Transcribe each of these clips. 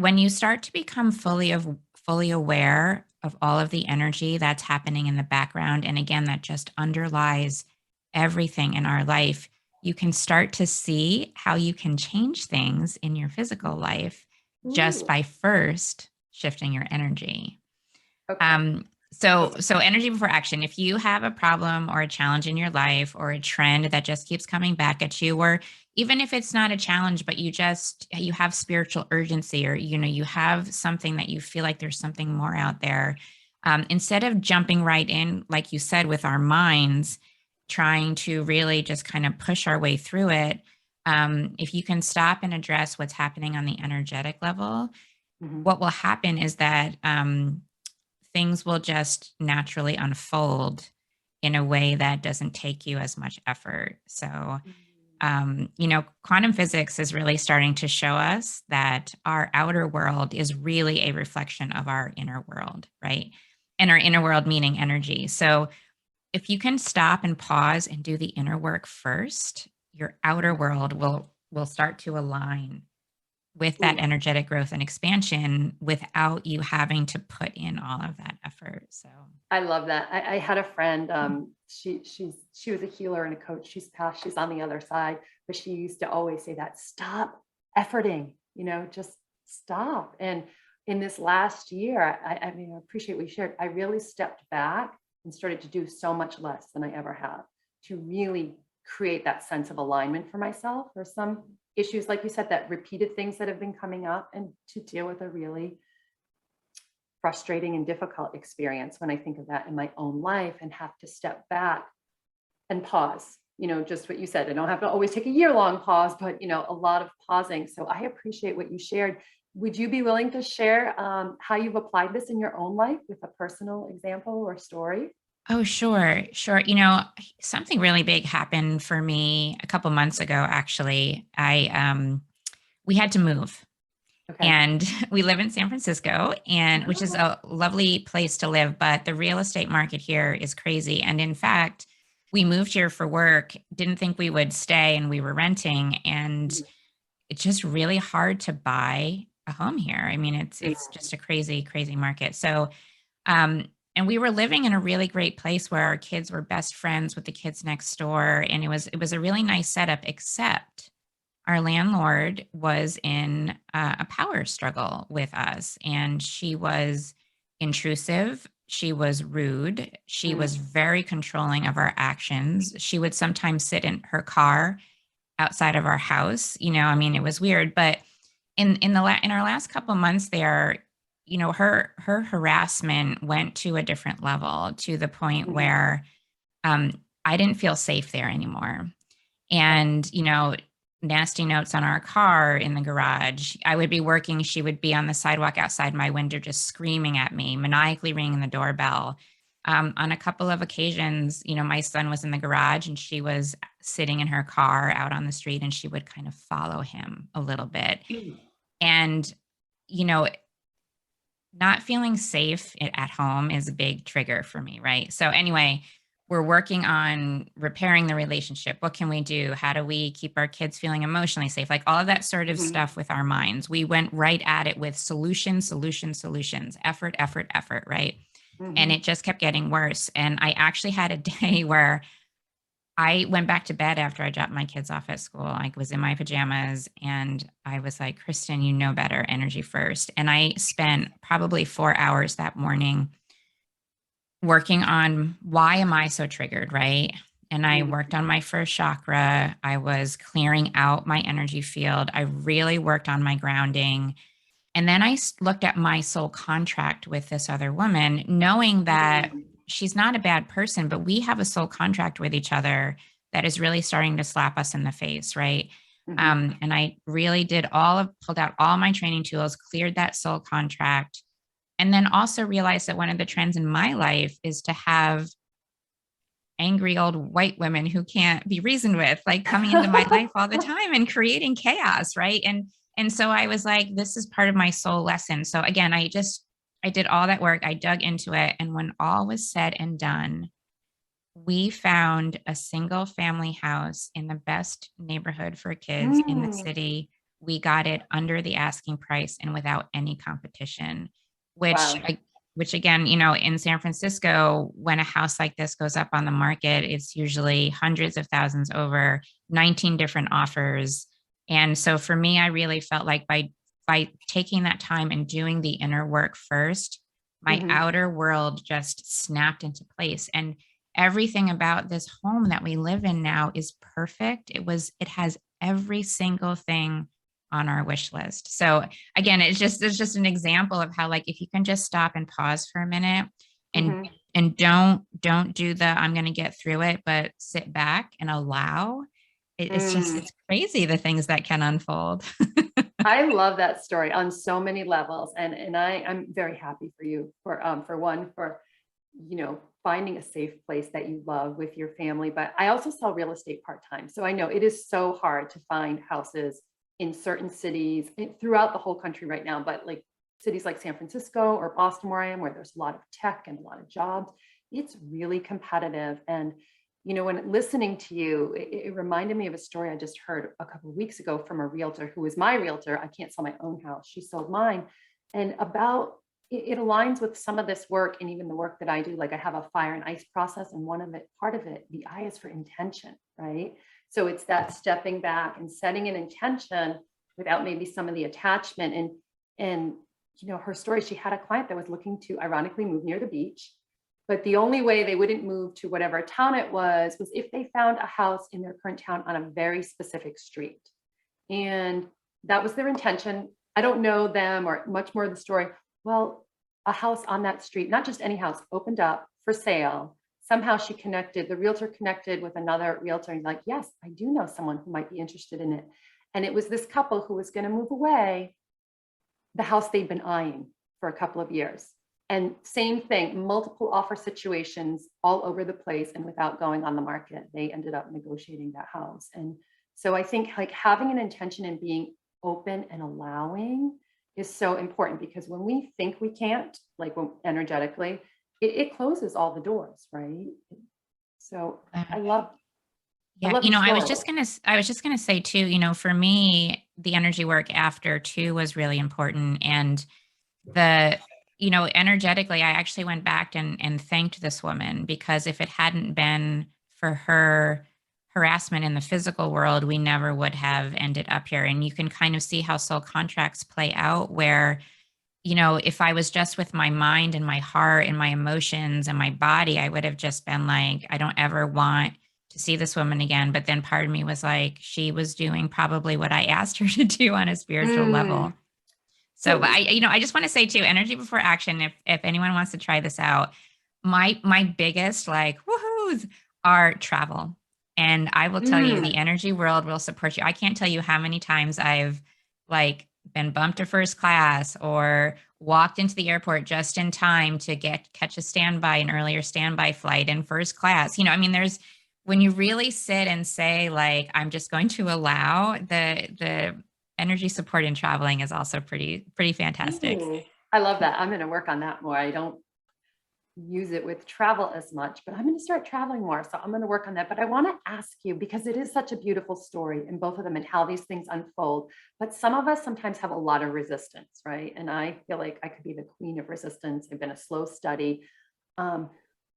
when you start to become fully aware of all of the energy that's happening in the background, and again, that just underlies everything in our life, you can start to see how you can change things in your physical life just Ooh, by first shifting your energy. okay. So energy before action. If you have a problem or a challenge in your life or a trend that just keeps coming back at you, or even if it's not a challenge, but you have spiritual urgency, or you have something that you feel like there's something more out there, instead of jumping right in, like you said, with our minds, trying to really just kind of push our way through it. If you can stop and address what's happening on the energetic level, Mhm. what will happen is that things will just naturally unfold in a way that doesn't take you as much effort. So, quantum physics is really starting to show us that our outer world is really a reflection of our inner world, right? And our inner world meaning energy. So, if you can stop and pause and do the inner work first, your outer world will start to align with that Ooh, energetic growth and expansion without you having to put in all of that effort. So, I love that. I had a friend, she was a healer and a coach. She's passed, she's on the other side, but she used to always say that, stop efforting, just stop. And in this last year, I mean, I appreciate what you shared. I really stepped back and started to do so much less than I ever have to really create that sense of alignment for myself. There's some issues, like you said, that repeated things that have been coming up, and to deal with a really frustrating and difficult experience when I think of that in my own life and have to step back and pause. Just what you said. I don't have to always take a year-long pause, but a lot of pausing. So I appreciate what you shared. Would you be willing to share how you've applied this in your own life with a personal example or story? oh, sure, sure. Something really big happened for me a couple months ago, actually. We had to move, Okay. and we live in San Francisco, and which is Oh, a lovely place to live, but the real estate market here is crazy. And in fact, we moved here for work, didn't think we would stay, and we were renting, and mhm, it's just really hard to buy a home here. I mean, it's mhm, just a crazy, crazy market. So, um, and we were living in a really great place where our kids were best friends with the kids next door, and it was a really nice setup. Except our landlord was in a power struggle with us, and she was intrusive. She was rude. She was mm, very controlling of our actions. She would sometimes sit in her car outside of our house. I mean, it was weird, but in our last couple months there, her harassment went to a different level, to the point mhm. where um, I didn't feel safe there anymore. Okay. And nasty notes on our car in the garage. I would be working, she would be on the sidewalk outside my window just screaming at me, maniacally ringing the doorbell. On a couple of occasions, my son was in the garage and she was sitting in her car out on the street, and she would kind of follow him a little bit. Mm, And, you know, not feeling safe at home is a big trigger for me, right? So, anyway, we're working on repairing the relationship. What can we do? How do we keep our kids feeling emotionally safe? Like all of that sort of mhm, stuff with our minds. We went right at it with solutions, solutions, solutions, effort, effort, effort, right? And mhm. it just kept getting worse. And I actually had a day where I went back to bed after I dropped my kids off at school. I was in my pajamas and I was like, Kristin, you know better, energy first. And I spent probably 4 hours that morning working on why am I so triggered, right? And I Mm, worked on my first chakra. I was clearing out my energy field. I really worked on my grounding. And then looked at my soul contract with this other woman, knowing that mm, she's not a bad person, but we have a soul contract with each other that is really starting to slap us in the face, right? mhm. And I really pulled out all my training tools, cleared that soul contract, and then also realized that one of the trends in my life is to have angry old white women who can't be reasoned with, like coming into my life all the time and creating chaos, right? And so I was like, this is part of my soul lesson. So again, I did all that work, I dug into it, and when all was said and done, we found a single family house in the best neighborhood for kids in the Mm, city we got it under the asking price and without any competition, which Wow. I which again, in San Francisco, when a house like this goes up on the market, it's usually hundreds of thousands over, 19 different offers. And so for me, I really felt like by taking that time and doing the inner work first, my Mhm. outer world just snapped into place. And everything about this home that we live in now is perfect. It has every single thing on our wish list. So again, it's just an example of how, like, if you can just stop and pause for a minute and Mhm. don't do the I'm going to get through it, but sit back and allow Mm. it's crazy the things that can unfold. I love that story on so many levels, and I'm very happy for you for one for finding a safe place that you love with your family. But I also sell real estate part time, so I know it is so hard to find houses in certain cities throughout the whole country right now. But like cities like San Francisco or Boston, where I am, where there's a lot of tech and a lot of jobs, it's really competitive. And when listening to you, it reminded me of a story I just heard a couple of weeks ago from a realtor who was my realtor. I can't sell my own house. She sold mine. And about it aligns with some of this work and even the work that I do. Like I have a fire and ice process, and part of it, the I is for intention, right? So it's that stepping back and setting an intention without maybe some of the attachment. And her story, she had a client that was looking to ironically move near the beach, but the only way they wouldn't move to whatever town it was if they found a house in their current town on a very specific street. And that was their intention. I don't know them or much more of the story. Well, a house on that street, not just any house, opened up for sale. Somehow the realtor connected with another realtor and like, yes, I do know someone who might be interested in it. And it was this couple who was going to move away the house they'd been eyeing for a couple of years. And same thing, multiple offer situations all over the place. And without going on the market, they ended up negotiating that house. And so I think like having an intention and being open and allowing is so important, because when we think we can't, like energetically, it closes all the doors, right? So I Yeah, love your I was story. just gonna say too, for me, the energy work after too was really important. And the energetically, I actually went back and thanked this woman, because if it hadn't been for her harassment in the physical world, we never would have ended up here. And you can kind of see how soul contracts play out, where if I was just with my mind and my heart and my emotions and my body, I would have just been like, I don't ever want to see this woman again. But then part of me was like, she was doing probably what I asked her to do on a spiritual level. Mm. So, but So I just want to say too, energy before action. If anyone wants to try this out, my biggest like woohoo's are travel, and I will tell you, the mm, energy world will support you. I can't tell you how many times I've like been bumped to first class or walked into the airport just in time to catch an earlier standby flight in first class. I mean, there's when you really sit and say like, I'm just going to allow the energy support in traveling is also pretty fantastic. ooh, I love that. I'm going to work on that more. I don't use it with travel as much, but I'm going to start traveling more. So I'm going to work on that. But I want to ask you, because it is such a beautiful story in both of them and how these things unfold. But some of us sometimes have a lot of resistance, right? And I feel like I could be the queen of resistance. I've been a slow study. Um,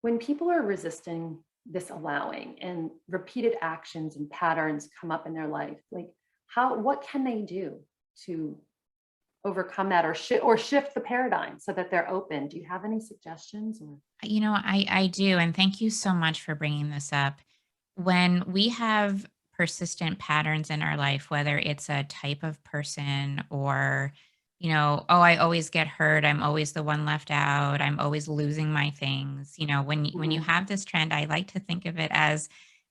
when people are resisting this allowing and repeated actions and patterns come up in their life, like what can they do to overcome that, or shift the paradigm so that they're open? Do you have any suggestions? Or I do, and thank you so much for bringing this up. When we have persistent patterns in our life, whether it's a type of person or, oh, I always get hurt, I'm always the one left out, I'm always losing my things. When you Mhm. have this trend, I like to think of it as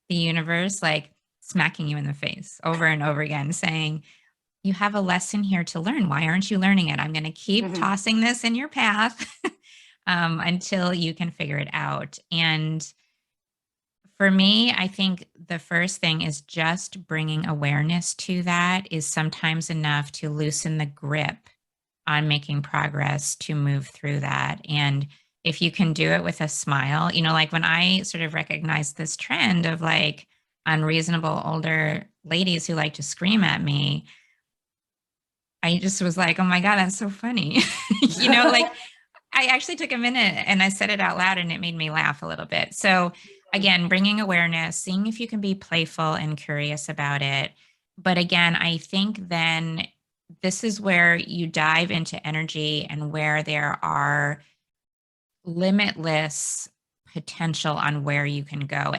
the universe like smacking you in the face over and over again, saying, you have a lesson here to learn. Why aren't you learning it? I'm going to keep Mhm. tossing this in your path until you can figure it out. And for me, I think the first thing is just bringing awareness to that is sometimes enough to loosen the grip on making progress to move through that. And if you can do it with a smile, like when I sort of recognized this trend of like unreasonable older ladies who like to scream at me, I just was like, oh my God, that's so funny. Like I actually took a minute and I said it out loud and it made me laugh a little bit. So, again, bringing awareness, seeing if you can be playful and curious about it. But again, I think then this is where you dive into energy and where there are limitless potential on where you can go.